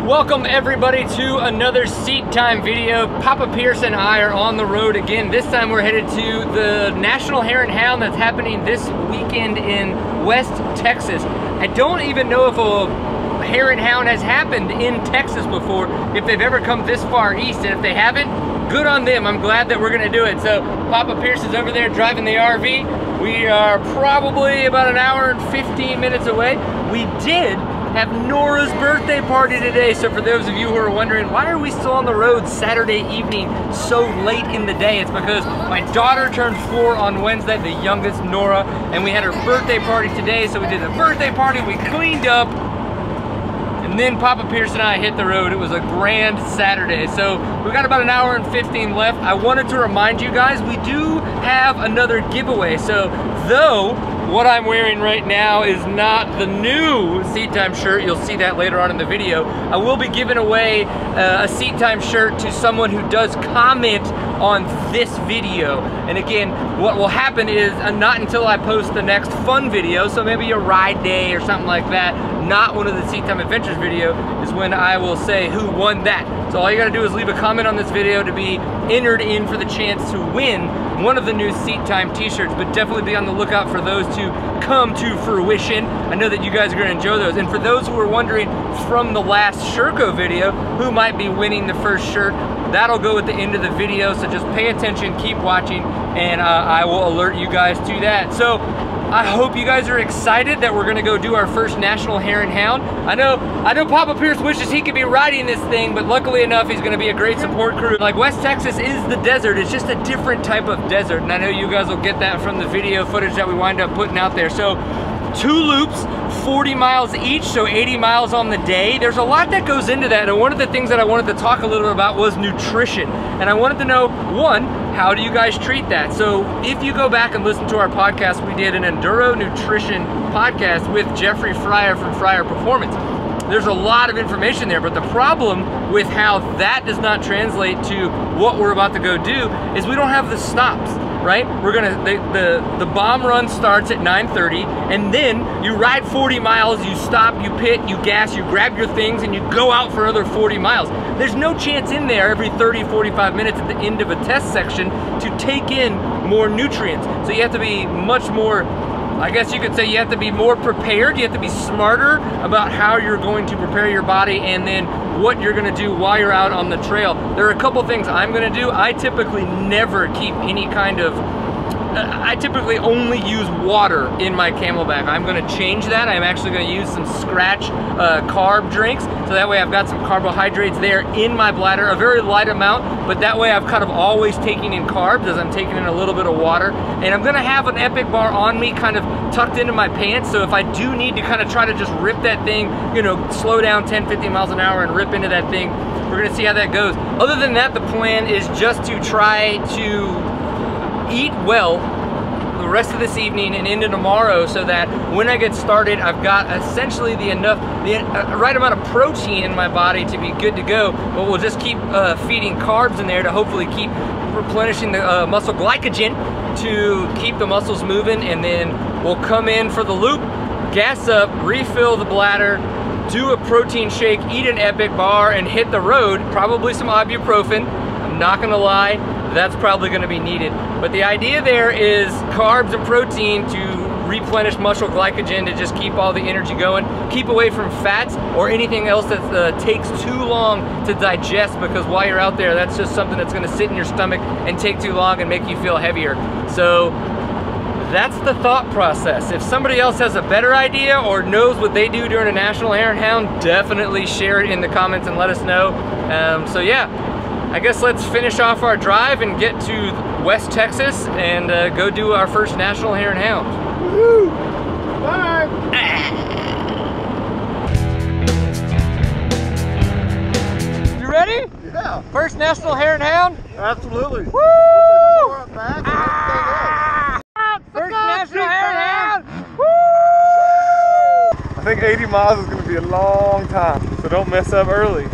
Welcome everybody to another seat time video. Papa Pierce and I are on the road again. This time we're headed to the National Hare and Hound that's happening this weekend in West Texas. I don't even know if a hare and hound has happened in Texas before, if they've ever come this far east, and if they haven't, good on them. I'm glad that we're gonna do it. So Papa Pierce is over there driving the RV. We are probably about an hour and 15 minutes away. We did have Nora's birthday party today. So for those of you who are wondering, why are we still on the road Saturday evening so late in the day? It's because my daughter turned 4 on Wednesday, the youngest, Nora, and we had her birthday party today. So we did a birthday party, we cleaned up, and then Papa Pierce and I hit the road. It was a grand Saturday. So we've got about an hour and 15 left. I wanted to remind you guys, we do have another giveaway. So though what I'm wearing right now is not the new Seat Time shirt, you'll see that later on in the video, I will be giving away a Seat Time shirt to someone who does comment on this video. And again, what will happen is not until I post the next fun video, so maybe a ride day or something like that, not one of the Seat Time Adventures video, is when I will say who won that. So all you gotta do is leave a comment on this video to be entered in for the chance to win one of the new Seat Time t-shirts, but definitely be on the lookout for those to come to fruition. I know that you guys are gonna enjoy those. And for those who are wondering from the last Sherco video, who might be winning the first shirt, that'll go at the end of the video, so just pay attention, keep watching, and I will alert you guys to that. So I hope you guys are excited that we're gonna go do our first National Hare and Hound. I know Papa Pierce wishes he could be riding this thing, but luckily enough, he's gonna be a great support crew. Like, West Texas is the desert. It's just a different type of desert, and I know you guys will get that from the video footage that we wind up putting out there. So 2 loops, 40 miles each, so 80 miles on the day. There's a lot that goes into that, and one of the things that I wanted to talk a little bit about was nutrition. And I wanted to know, one, how do you guys treat that? So if you go back and listen to our podcast, we did an enduro nutrition podcast with Jeffrey Fryer from Fryer Performance. There's a lot of information there, but the problem with how that does not translate to what we're about to go do is we don't have the stops. Right? We're gonna, the bomb run starts at 9:30, and then you ride 40 miles, you stop, you pit, you gas, you grab your things, and you go out for another 40 miles. There's no chance in there every 30, 45 minutes at the end of a test section to take in more nutrients. So you have to be much more, I guess you could say you have to be more prepared, you have to be smarter about how you're going to prepare your body and then what you're gonna do while you're out on the trail. There are a couple things I'm gonna do. I typically never keep any kind of, I typically only use water in my Camelback. I'm gonna change that. I'm actually gonna use some Scratch carb drinks, so that way I've got some carbohydrates there in my bladder, a very light amount, but that way I've kind of always taking in carbs as I'm taking in a little bit of water. And I'm gonna have an Epic bar on me, kind of tucked into my pants, so if I do need to kind of try to just rip that thing, you know, slow down 10, 15 miles an hour and rip into that thing, we're gonna see how that goes. Other than that, the plan is just to try to eat well the rest of this evening and into tomorrow, so that when I get started, I've got essentially the right amount of protein in my body to be good to go, but we'll just keep feeding carbs in there to hopefully keep replenishing the muscle glycogen to keep the muscles moving, and then we'll come in for the loop, gas up, refill the bladder, do a protein shake, eat an Epic bar, and hit the road, probably some ibuprofen. I'm not gonna lie, that's probably gonna be needed. But the idea there is carbs and protein to replenish muscle glycogen, to just keep all the energy going, keep away from fats or anything else that takes too long to digest, because while you're out there, that's just something that's gonna sit in your stomach and take too long and make you feel heavier. So that's the thought process. If somebody else has a better idea or knows what they do during a National Hare and Hound, definitely share it in the comments and let us know. So yeah, I guess let's finish off our drive and get to West Texas and go do our first National Hare and Hound. Woo! Bye! You ready? Yeah. First National Hare and Hound? Absolutely. Woo! First National Hare and Hound! Woo! I think 80 miles is going to be a long time, so don't mess up early.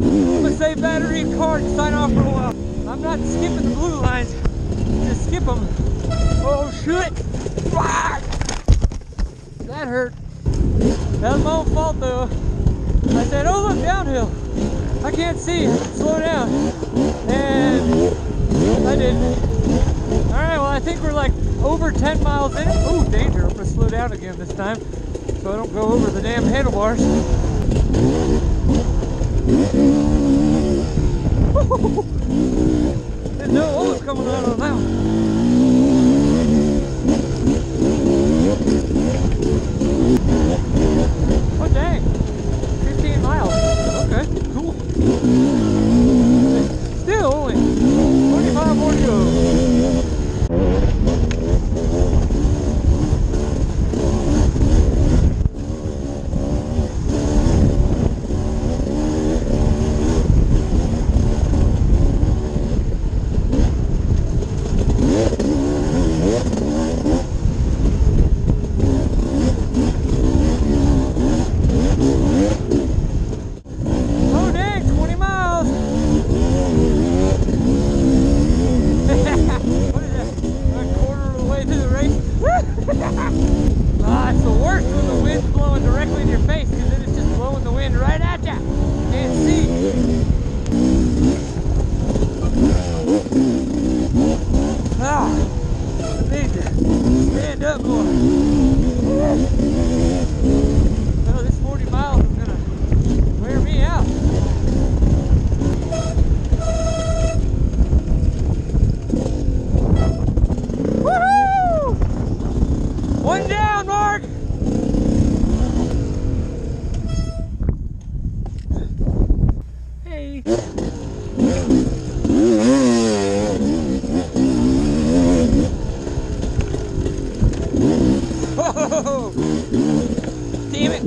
I'm gonna save battery and card and sign off for a while. I'm not skipping the blue lines, just skip them. Oh shit! Ah! That hurt. That was my own fault though. I said, oh look, downhill. I can't see, slow down. And I didn't. Alright, well I think we're like over 10 miles in. Oh, danger, I'm gonna slow down again this time so I don't go over the damn handlebars. Didn't know what was coming out of that one. Oh dang, 15 miles. Okay, cool. Still only 25 more to go. It's the worst when the wind's blowing directly in your face because then it's just blowing the wind right at you. You can't see. Ah, I need to stand up more. Oh, this 40 miles is gonna wear me out. Woohoo! One down, Mark! Hey! Oh! Damn it!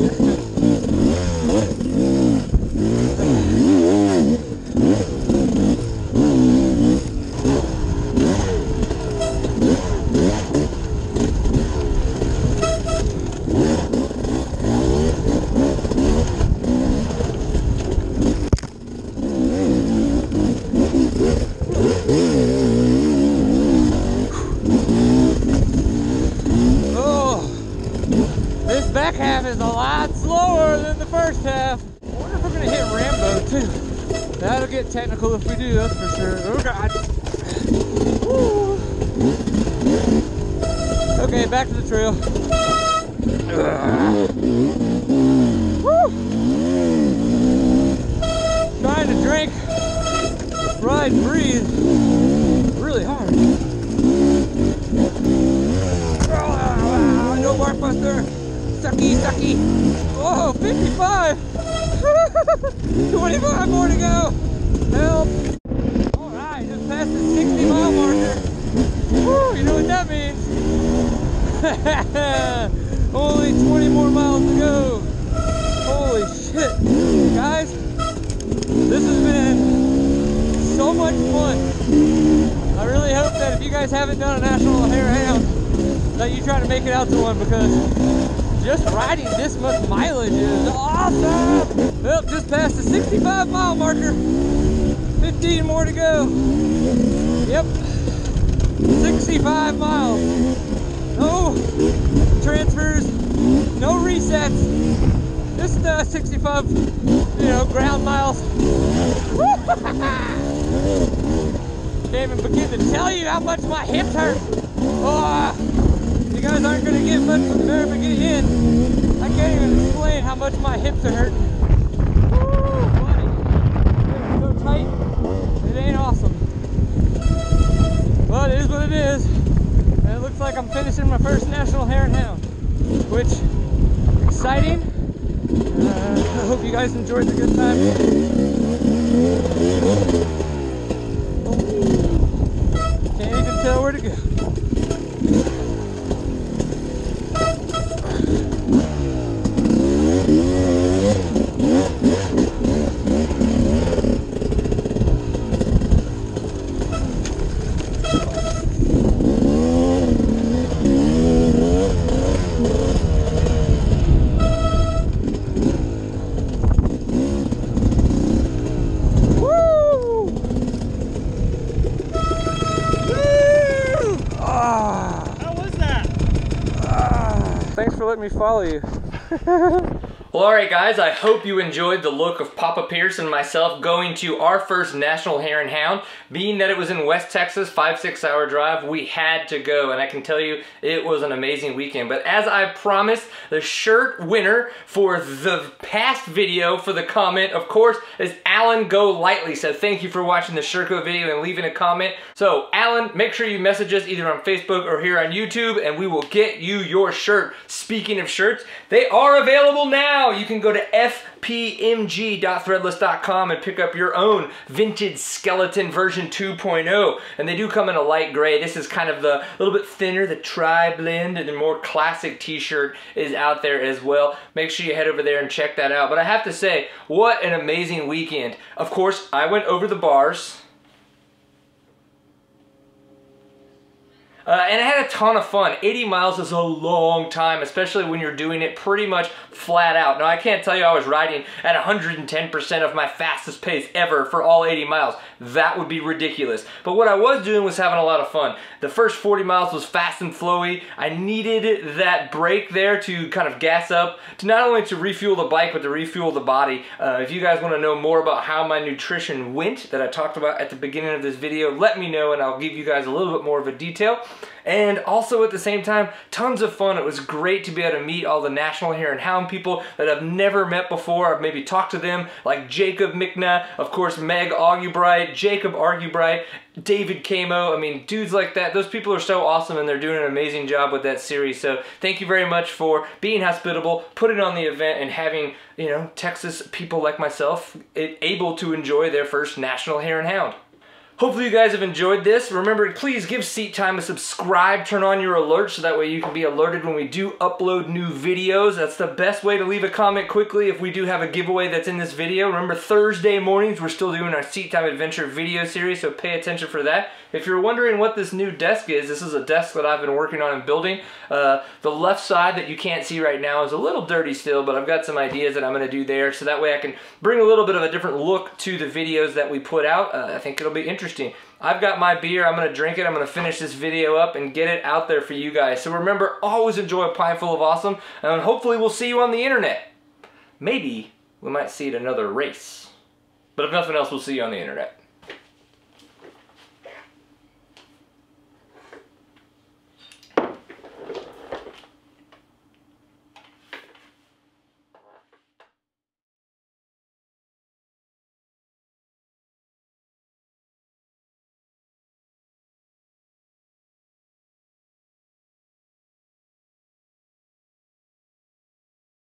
Back half is a lot slower than the first half. I wonder if we're gonna hit Rambo too. That'll get technical if we do, that's for sure. Oh god. Woo. Okay, back to the trail. Woo. Trying to drink, ride, and breathe really hard. Oh, no bark buster. Sucky, sucky. Oh, 55. 25 more to go. Help. All right, just past the 60-mile marker. Woo, you know what that means. Only 20 more miles to go. Holy shit. Guys, this has been so much fun. I really hope that if you guys haven't done a National Hare and Hound, that you try to make it out to one, because just riding this much mileage is awesome! Well, just past the 65-mile marker. 15 more to go. Yep. 65 miles. No transfers, no resets. Just 65, ground miles. Can't even begin to tell you how much my hips hurt. Oh, you guys aren't going to get much from the very beginning. I can't even explain how much my hips are hurting. Woo, buddy. They're so tight. It ain't awesome. But it is what it is. And it looks like I'm finishing my first National Hare and Hound, which, exciting. I hope you guys enjoyed the good time. Can't even tell where to go. Thanks for letting me follow you. Well, alright guys, I hope you enjoyed the look of Papa Pierce and myself going to our first National Hare and Hound. Being that it was in West Texas, 5-6 hour drive, we had to go, and I can tell you it was an amazing weekend. But as I promised, the shirt winner for the past video for the comment, of course, is Alan Go Lightly. So thank you for watching the Sherco video and leaving a comment. So Alan, make sure you message us either on Facebook or here on YouTube, and we will get you your shirt. Speaking of shirts, they are available now. You can go to fpmg.threadless.com and pick up your own vintage skeleton version 2.0. And they do come in a light gray. This is kind of the little bit thinner, the tri-blend, and the more classic t-shirt is out there as well. Make sure you head over there and check that out. But I have to say, what an amazing weekend. Of course, I went over the bars. And I had a ton of fun. 80 miles is a long time, especially when you're doing it pretty much flat out. Now, I can't tell you I was riding at 110% of my fastest pace ever for all 80 miles. That would be ridiculous. But what I was doing was having a lot of fun. The first 40 miles was fast and flowy. I needed that break there to kind of gas up, to not only to refuel the bike, but to refuel the body. If you guys want to know more about how my nutrition went, that I talked about at the beginning of this video, let me know and I'll give you guys a little bit more of a detail. And also at the same time, tons of fun. It was great to be able to meet all the National Hare and Hound people that I've never met before. I've maybe talked to them, like Jacob Mickna, of course Meg Argubright, Jacob Argubright, David Camo. I mean, dudes like that. Those people are so awesome and they're doing an amazing job with that series. So thank you very much for being hospitable, putting on the event, and having, you know, Texas people like myself able to enjoy their first National Hare and Hound. Hopefully you guys have enjoyed this. Remember, please give Seat Time a subscribe, turn on your alerts so that way you can be alerted when we do upload new videos. That's the best way to leave a comment quickly if we do have a giveaway that's in this video. Remember, Thursday mornings we're still doing our Seat Time Adventure video series, so pay attention for that. If you're wondering what this new desk is, this is a desk that I've been working on and building. The left side that you can't see right now is a little dirty still, but I've got some ideas that I'm going to do there, so that way I can bring a little bit of a different look to the videos that we put out. I think it'll be interesting. I've got my beer, I'm going to drink it, I'm going to finish this video up and get it out there for you guys. So remember, always enjoy a pint full of awesome, and hopefully we'll see you on the internet. Maybe we might see it another race. But if nothing else, we'll see you on the internet.